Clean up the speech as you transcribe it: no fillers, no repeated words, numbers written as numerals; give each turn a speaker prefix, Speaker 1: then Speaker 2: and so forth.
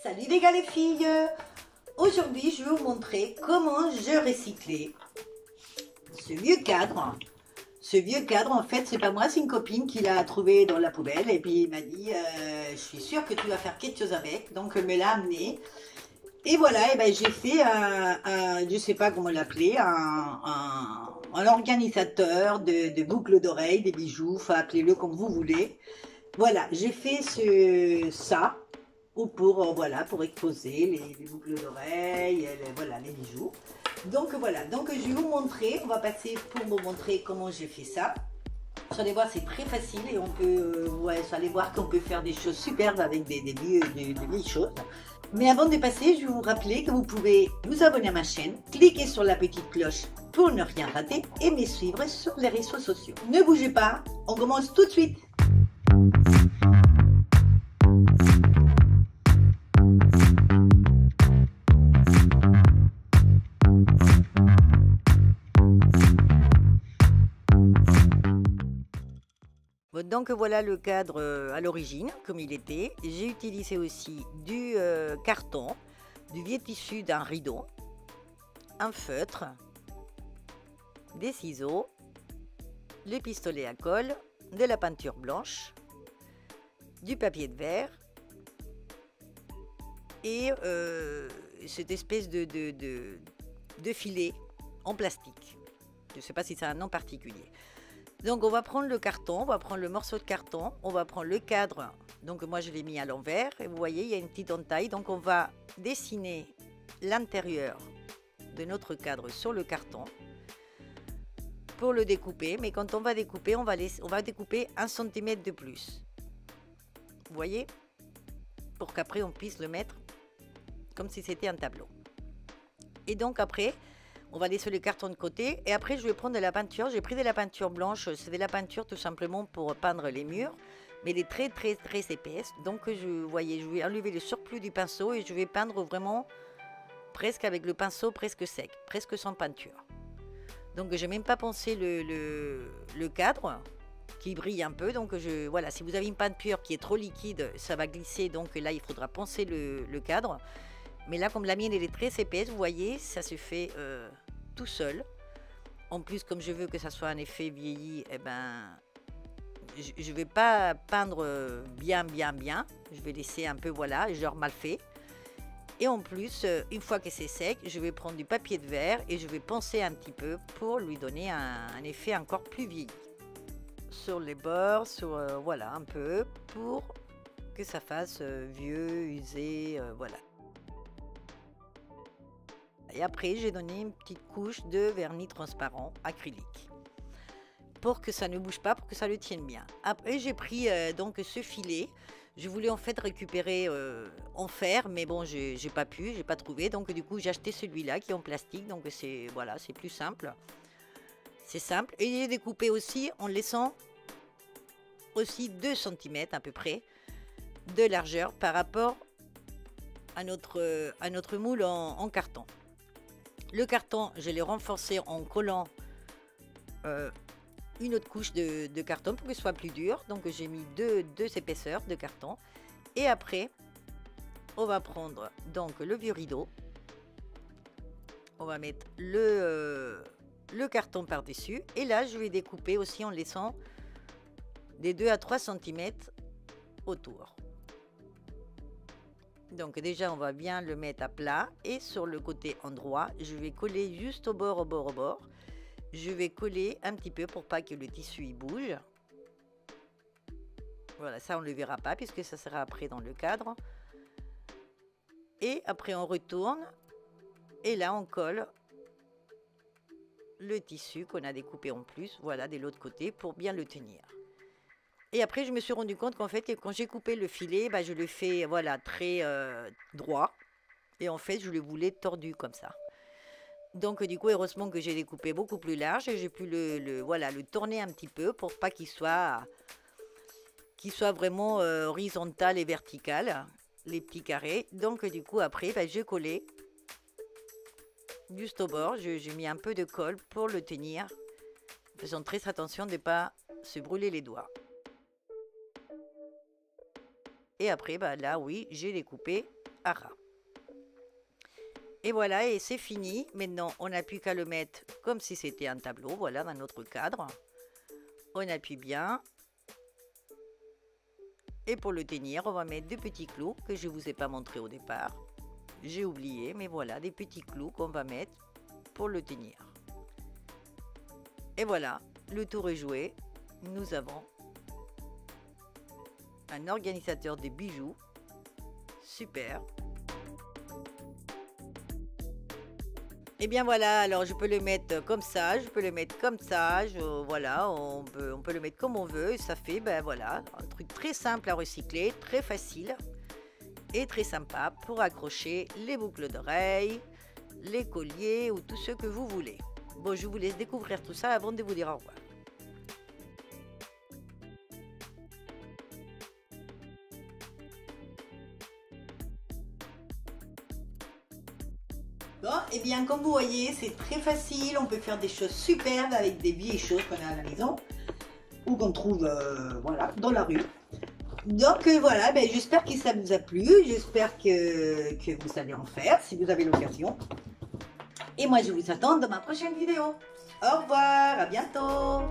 Speaker 1: Salut les gars les filles. Aujourd'hui je vais vous montrer comment je recyclais ce vieux cadre. Ce vieux cadre en fait c'est pas moi, c'est une copine qui l'a trouvé dans la poubelle et puis il m'a dit je suis sûre que tu vas faire quelque chose avec, donc elle me l'a amené. Et voilà, et ben j'ai fait je sais pas comment l'appeler, un organisateur de boucles d'oreilles, des bijoux, enfin appelez-le comme vous voulez. Voilà, j'ai fait ça ou pour voilà pour exposer les boucles d'oreilles, voilà les bijoux. Donc voilà, donc je vais vous montrer, on va passer pour vous montrer comment j'ai fait ça. Vous allez voir, c'est très facile et on peut, ouais, vous allez voir qu'on peut faire des choses superbes avec des vieilles choses. Mais avant de passer, je vais vous rappeler que vous pouvez vous abonner à ma chaîne, cliquer sur la petite cloche pour ne rien rater et me suivre sur les réseaux sociaux. Ne bougez pas, on commence tout de suite. Donc voilà le cadre à l'origine, comme il était. J'ai utilisé aussi du carton, du vieux tissu d'un rideau, un feutre, des ciseaux, le pistolet à colle, de la peinture blanche, du papier de verre et cette espèce de filet en plastique. Je ne sais pas si c'est un nom particulier. Donc on va prendre le carton, on va prendre le morceau de carton, on va prendre le cadre, donc moi je l'ai mis à l'envers, et vous voyez il y a une petite entaille, donc on va dessiner l'intérieur de notre cadre sur le carton pour le découper, mais quand on va découper, on va découper 1 cm de plus, vous voyez, pour qu'après on puisse le mettre comme si c'était un tableau. Et donc après, on va laisser le carton de côté et après je vais prendre de la peinture. J'ai pris de la peinture blanche, c'est de la peinture tout simplement pour peindre les murs, mais elle est très épaisse. Donc je vais enlever le surplus du pinceau et je vais peindre vraiment presque avec le pinceau presque sec, presque sans peinture. Donc je n'ai même pas pensé le cadre qui brille un peu. Donc voilà, si vous avez une peinture qui est trop liquide, ça va glisser. Donc là il faudra poncer le cadre. Mais là, comme la mienne elle est très épaisse, vous voyez, ça se fait tout seul. En plus, comme je veux que ça soit un effet vieilli, eh ben, je ne vais pas peindre bien. Je vais laisser un peu, voilà, genre mal fait. Et en plus, une fois que c'est sec, je vais prendre du papier de verre et je vais poncer un petit peu pour lui donner un effet encore plus vieilli. Sur les bords, voilà, un peu, pour que ça fasse vieux, usé, voilà. Et après, j'ai donné une petite couche de vernis transparent acrylique pour que ça ne bouge pas, pour que ça le tienne bien. Après, j'ai pris donc ce filet. Je voulais en fait récupérer en fer, mais bon, j'ai pas pu, j'ai pas trouvé. Donc du coup, j'ai acheté celui-là qui est en plastique. Donc c'est voilà, c'est plus simple. C'est simple. Et il est découpé aussi en laissant aussi 2 cm à peu près de largeur par rapport à notre moule en carton. Le carton, je l'ai renforcé en collant une autre couche de carton pour qu'il soit plus dur. Donc j'ai mis deux épaisseurs de carton. Et après, on va prendre donc le vieux rideau. On va mettre le carton par-dessus. Et là, je vais découper aussi en laissant des 2 à 3 cm autour. Donc déjà, on va bien le mettre à plat et sur le côté endroit, je vais coller juste au bord. Je vais coller un petit peu pour pas que le tissu il bouge. Voilà, ça on ne le verra pas puisque ça sera après dans le cadre. Et après on retourne et là on colle le tissu qu'on a découpé en plus, voilà, de l'autre côté pour bien le tenir. Et après, je me suis rendu compte qu'en fait, quand j'ai coupé le filet, bah, je le fais voilà, très droit. Et en fait, je le voulais tordu comme ça. Donc, du coup, heureusement que j'ai découpé beaucoup plus large. Et j'ai pu voilà, le tourner un petit peu pour pas qu'il soit vraiment horizontal et vertical, les petits carrés. Donc, du coup, après, bah, j'ai collé juste au bord. J'ai mis un peu de colle pour le tenir. Faisons très attention de ne pas se brûler les doigts. Et après, bah là, oui, j'ai découpé à ras. Et voilà, et c'est fini. Maintenant, on n'a plus qu'à le mettre comme si c'était un tableau, voilà, dans notre cadre. On appuie bien. Et pour le tenir, on va mettre deux petits clous que je ne vous ai pas montré au départ. J'ai oublié, mais voilà, des petits clous qu'on va mettre pour le tenir. Et voilà, le tour est joué. Nous avons un organisateur de bijoux. Super. Et bien voilà, alors je peux le mettre comme ça, je peux le mettre comme ça, voilà, on peut le mettre comme on veut, et ça fait, ben voilà, un truc très simple à recycler, très facile et très sympa pour accrocher les boucles d'oreilles, les colliers ou tout ce que vous voulez. Bon, je vous laisse découvrir tout ça avant de vous dire au revoir. Bon, et bien comme vous voyez, c'est très facile, on peut faire des choses superbes avec des vieilles choses qu'on a à la maison ou qu'on trouve voilà, dans la rue. Donc voilà, ben, j'espère que ça vous a plu, j'espère que vous allez en faire si vous avez l'occasion. Et moi je vous attends dans ma prochaine vidéo. Au revoir, à bientôt.